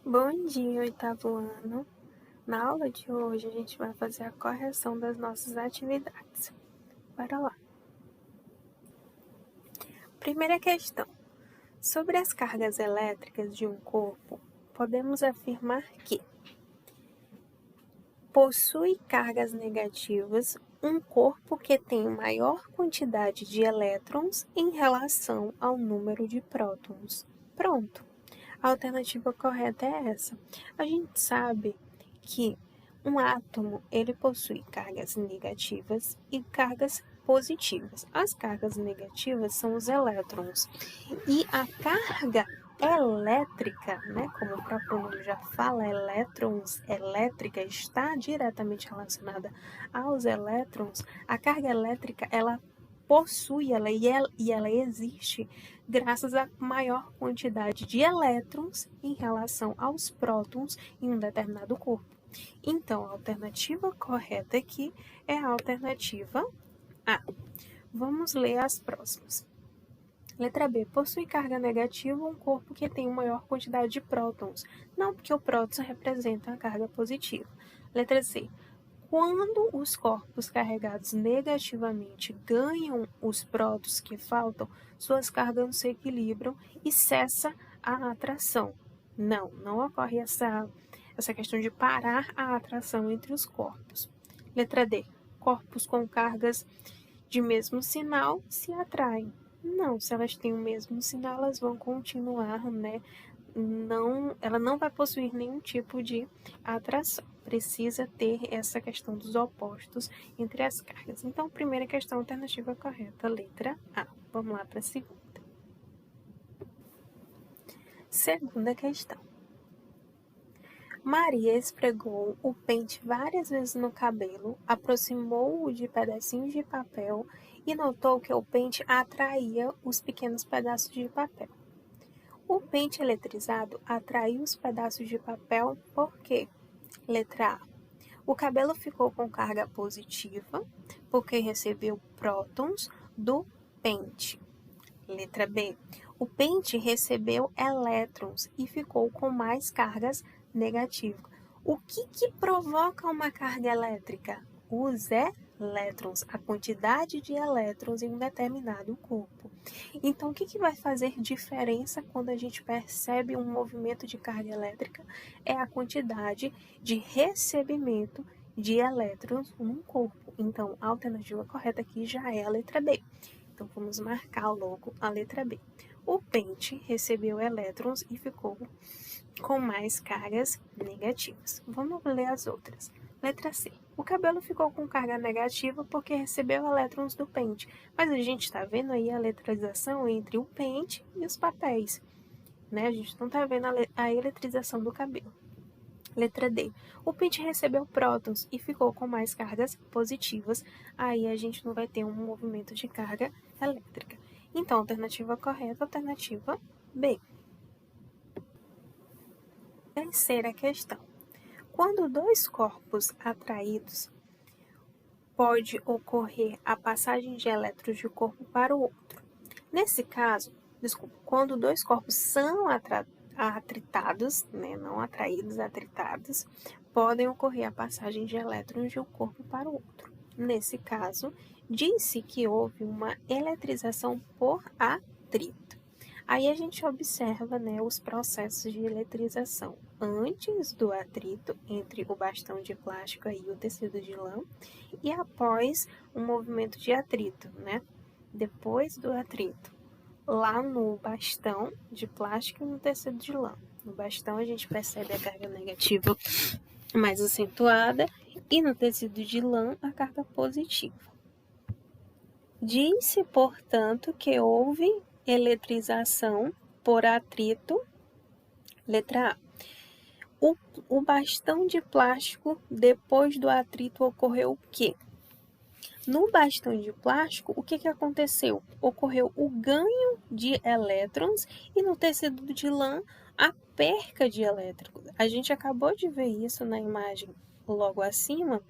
Bom dia, oitavo ano. Na aula de hoje, a gente vai fazer a correção das nossas atividades. Bora lá. Primeira questão. Sobre as cargas elétricas de um corpo, podemos afirmar que possui cargas negativas um corpo que tem maior quantidade de elétrons em relação ao número de prótons. Pronto. A alternativa correta é essa. A gente sabe que um átomo ele possui cargas negativas e cargas positivas. As cargas negativas são os elétrons e a carga elétrica, né, como o próprio nome já fala, elétrons, elétrica, está diretamente relacionada aos elétrons. A carga elétrica ela possui e ela existe graças à maior quantidade de elétrons em relação aos prótons em um determinado corpo. Então, a alternativa correta aqui é a alternativa A. Vamos ler as próximas. Letra B. Possui carga negativa um corpo que tem maior quantidade de prótons. Não, porque o próton representa a carga positiva. Letra C. Quando os corpos carregados negativamente ganham os prótons que faltam, suas cargas não se equilibram e cessa a atração. Não ocorre essa questão de parar a atração entre os corpos. Letra D. Corpos com cargas de mesmo sinal se atraem. Não, se elas têm o mesmo sinal, elas vão continuar, né? Ela não vai possuir nenhum tipo de atração. Precisa ter essa questão dos opostos entre as cargas. Então, primeira questão, alternativa correta, letra A. Vamos lá para a segunda. Segunda questão. Maria esfregou o pente várias vezes no cabelo, aproximou-o de pedacinhos de papel e notou que o pente atraía os pequenos pedaços de papel. O pente eletrizado atraiu os pedaços de papel por quê? Letra A. O cabelo ficou com carga positiva porque recebeu prótons do pente. Letra B. O pente recebeu elétrons e ficou com mais cargas negativas. O que provoca uma carga elétrica? Os elétrons, a quantidade de elétrons em um determinado corpo. Então, o que vai fazer diferença quando a gente percebe um movimento de carga elétrica? É a quantidade de recebimento de elétrons num corpo. Então, a alternativa correta aqui já é a letra B. Então, vamos marcar logo a letra B. O pente recebeu elétrons e ficou com mais cargas negativas. Vamos ler as outras. Letra C. O cabelo ficou com carga negativa porque recebeu elétrons do pente. Mas a gente está vendo aí a eletrização entre o pente e os papéis. Né? A gente não está vendo a eletrização do cabelo. Letra D. O pente recebeu prótons e ficou com mais cargas positivas. Aí a gente não vai ter um movimento de carga elétrica. Então, alternativa correta, alternativa B. Terceira questão. Quando dois corpos atraídos, pode ocorrer a passagem de elétrons de um corpo para o outro. Nesse caso, quando dois corpos são atritados, né, não atraídos, atritados, podem ocorrer a passagem de elétrons de um corpo para o outro. Nesse caso, disse que houve uma eletrização por atrito. Aí a gente observa, né, os processos de eletrização antes do atrito entre o bastão de plástico e o tecido de lã e após o movimento de atrito, né? Depois do atrito, lá no bastão de plástico e no tecido de lã. No bastão a gente percebe a carga negativa mais acentuada e no tecido de lã a carga positiva. Diz-se, portanto, que houve eletrização por atrito. Letra A. O bastão de plástico, depois do atrito, ocorreu o quê? No bastão de plástico, o que aconteceu? Ocorreu o ganho de elétrons e no tecido de lã, a perca de elétrons. A gente acabou de ver isso na imagem logo acima.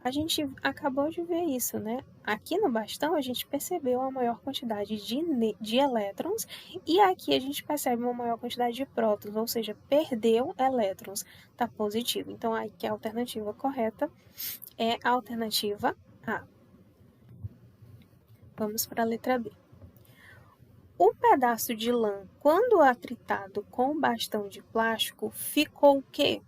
a gente acabou de ver isso, né? Aqui no bastão, a gente percebeu a maior quantidade de elétrons e aqui a gente percebe uma maior quantidade de prótons, ou seja, perdeu elétrons, tá positivo. Então, aqui a alternativa correta é a alternativa A. Vamos para a letra B. O pedaço de lã, quando atritado com o bastão de plástico, ficou o quê?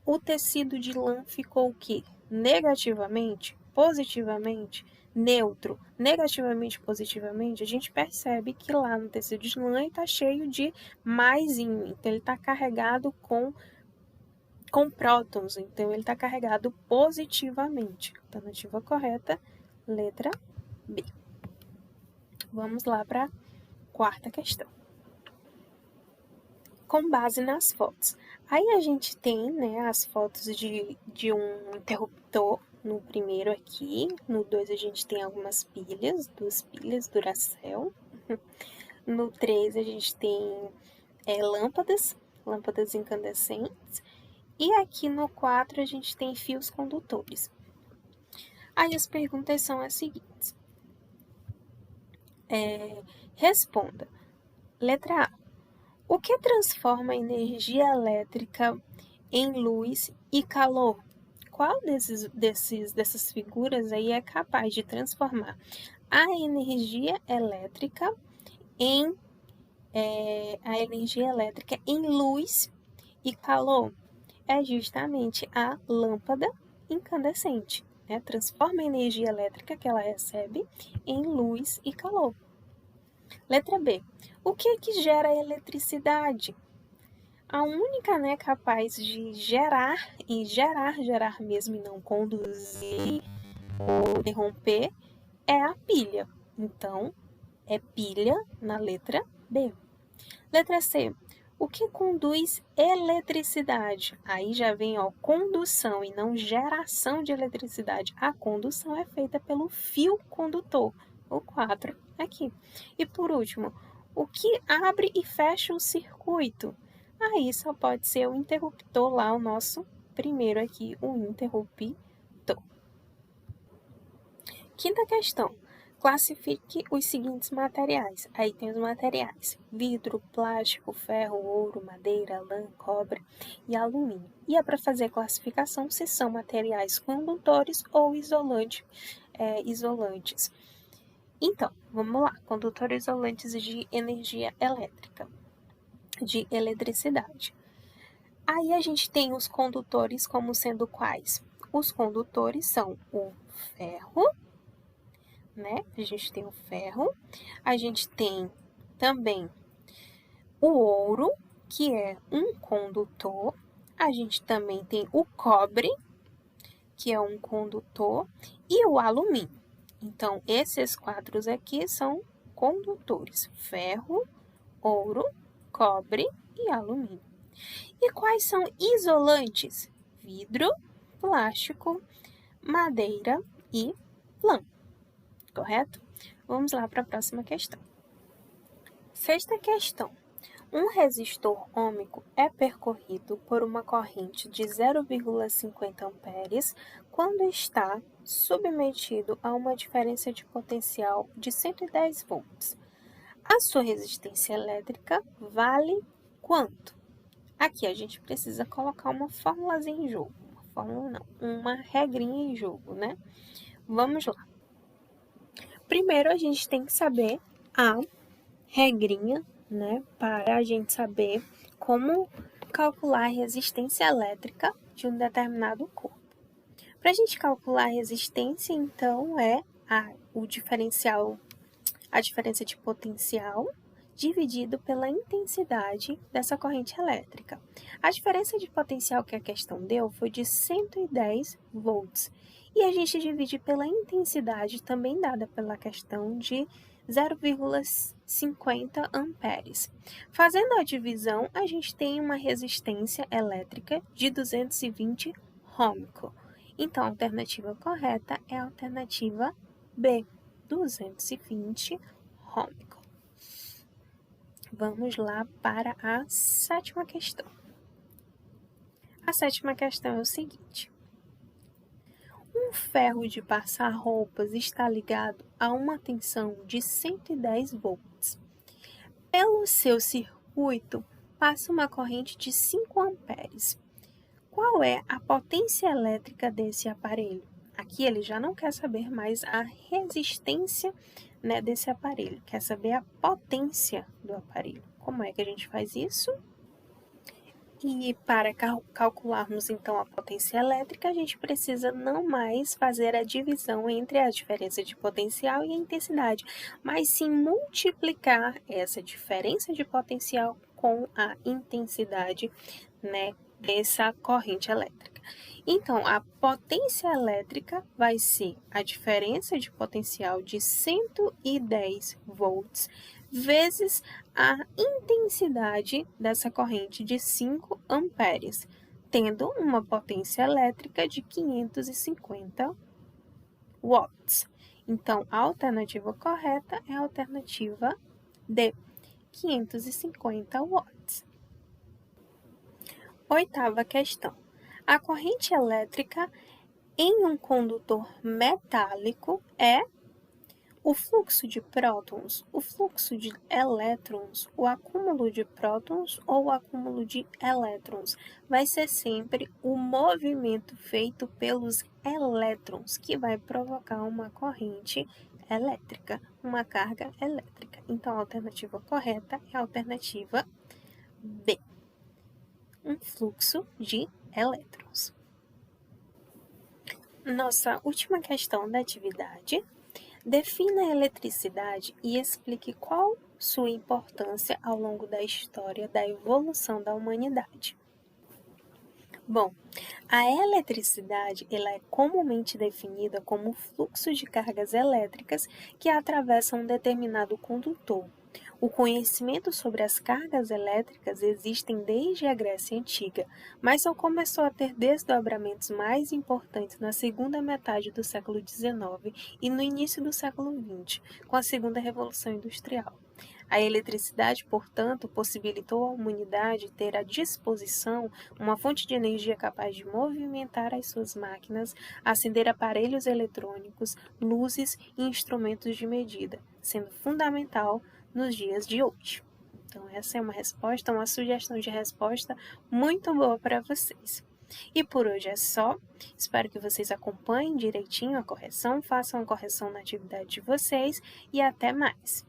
O tecido de lã ficou o quê? Negativamente, positivamente, neutro, negativamente, positivamente, a gente percebe que lá no tecido de lã está cheio de mais íon, então ele está carregado com prótons, então ele está carregado positivamente. Alternativa correta, letra B. Vamos lá para a quarta questão. Com base nas fotos. Aí a gente tem, né, as fotos de um interruptor no primeiro aqui. No 2 a gente tem algumas pilhas, 2 pilhas Duracell. No 3 a gente tem lâmpadas incandescentes. E aqui no 4 a gente tem fios condutores. Aí as perguntas são as seguintes. Responda. Letra A. O que transforma a energia elétrica em luz e calor? Qual dessas figuras aí é capaz de transformar a energia elétrica em luz e calor? É justamente a lâmpada incandescente, né? Transforma a energia elétrica que ela recebe em luz e calor. Letra B. O que gera eletricidade? A única, né, capaz de gerar mesmo e não conduzir ou interromper é a pilha. Então, é pilha na letra B. Letra C. O que conduz eletricidade? Aí já vem, condução e não geração de eletricidade. A condução é feita pelo fio condutor, o 4 aqui. E por último, o que abre e fecha o circuito? Aí só pode ser o interruptor lá, o nosso primeiro aqui, o interruptor. Quinta questão. Classifique os seguintes materiais. Aí tem os materiais: vidro, plástico, ferro, ouro, madeira, lã, cobre e alumínio. E é para fazer a classificação se são materiais condutores ou isolantes. Então, vamos lá. Condutores isolantes de energia elétrica, de eletricidade. Aí a gente tem os condutores como sendo quais? Os condutores são o ferro, né? A gente tem o ferro, a gente tem também o ouro, que é um condutor, a gente também tem o cobre, que é um condutor, e o alumínio. Então, esses 4 aqui são condutores: ferro, ouro, cobre e alumínio. E quais são isolantes? Vidro, plástico, madeira e lã. Correto? Vamos lá para a próxima questão. Sexta questão. Um resistor ôhmico é percorrido por uma corrente de 0,50 amperes quando está submetido a uma diferença de potencial de 110 volts. A sua resistência elétrica vale quanto? Aqui a gente precisa colocar uma formulazinha em jogo. Uma regrinha em jogo, né? Vamos lá. Primeiro a gente tem que saber a regrinha, né? Para a gente saber como calcular a resistência elétrica de um determinado corpo. Para a gente calcular a resistência, então, é o diferencial, a diferença de potencial dividido pela intensidade dessa corrente elétrica. A diferença de potencial que a questão deu foi de 110 volts. E a gente divide pela intensidade também dada pela questão de 0,50 amperes. Fazendo a divisão, a gente tem uma resistência elétrica de 220 ohmico. Então, a alternativa correta é a alternativa B, 220 ohmico. Vamos lá para a sétima questão. A sétima questão é o seguinte: Um ferro de passar roupas está ligado a uma tensão de 110 volts. Pelo seu circuito passa uma corrente de 5 amperes. Qual é a potência elétrica desse aparelho? Aqui ele já não quer saber mais a resistência, né, desse aparelho, quer saber a potência do aparelho. Como é que a gente faz isso? E para calcularmos então a potência elétrica, a gente precisa não mais fazer a divisão entre a diferença de potencial e a intensidade, mas sim multiplicar essa diferença de potencial com a intensidade, né, dessa corrente elétrica. Então, a potência elétrica vai ser a diferença de potencial de 110 volts vezes a intensidade dessa corrente de 5 amperes, tendo uma potência elétrica de 550 watts. Então, a alternativa correta é a alternativa D, 550 watts. Oitava questão. A corrente elétrica em um condutor metálico é o fluxo de prótons, o fluxo de elétrons, o acúmulo de prótons ou o acúmulo de elétrons. Vai ser sempre o movimento feito pelos elétrons que vai provocar uma corrente elétrica, uma carga elétrica. Então, a alternativa correta é a alternativa B, um fluxo de elétrons. Nossa última questão da atividade. Defina a eletricidade e explique qual sua importância ao longo da história da evolução da humanidade. Bom, a eletricidade ela é comumente definida como o fluxo de cargas elétricas que atravessam um determinado condutor. O conhecimento sobre as cargas elétricas existem desde a Grécia Antiga, mas só começou a ter desdobramentos mais importantes na segunda metade do século XIX e no início do século XX, com a segunda Revolução Industrial. A eletricidade, portanto, possibilitou à humanidade ter à disposição uma fonte de energia capaz de movimentar as suas máquinas, acender aparelhos eletrônicos, luzes e instrumentos de medida, sendo fundamental nos dias de hoje. Então, essa é uma sugestão de resposta muito boa para vocês. E por hoje é só. Espero que vocês acompanhem direitinho a correção, façam a correção na atividade de vocês e até mais!